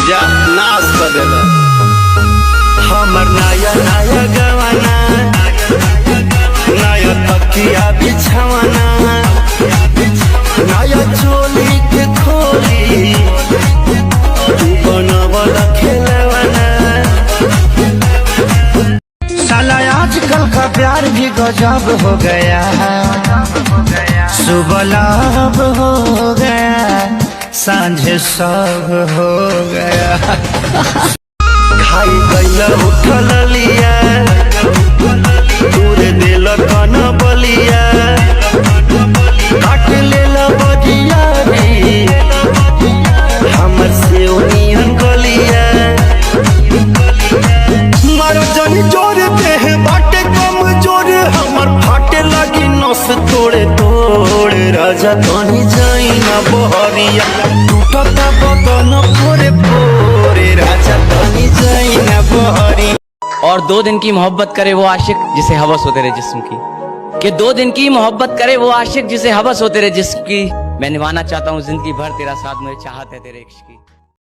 जा नाश कर देला हमर नया नया गवाना नया तकिया बिछावाना नया चोली के खोली तू बनवला खेलवाना। साला आजकल का प्यार भी गजब हो गया सुबह लाभ हो गया सांझे सब हो गया। खाई गईला उठल लिया दूर दिल कन बलिया काट लेला बजिया रे हमर से ओनियन गलिया मारो जनी जोर देह बाटे कम जोर हमर फाटे लगी नस तोड़े तोड़े राजा कहीं जाई ना बहरिया टूटता बदन पोरे पोरे राजा कहीं जाई ना बहरिया। और 2 दिन की मोहब्बत करे वो आशिक जिसे हवस हो तेरे जिस्म की, कि 2 दिन की मोहब्बत करे वो आशिक जिसे हवस हो तेरे जिस्म की। मैं निभाना चाहता हूँ जिंदगी भर तेरा साथ, मुझे चाहत है तेरे इश्क की।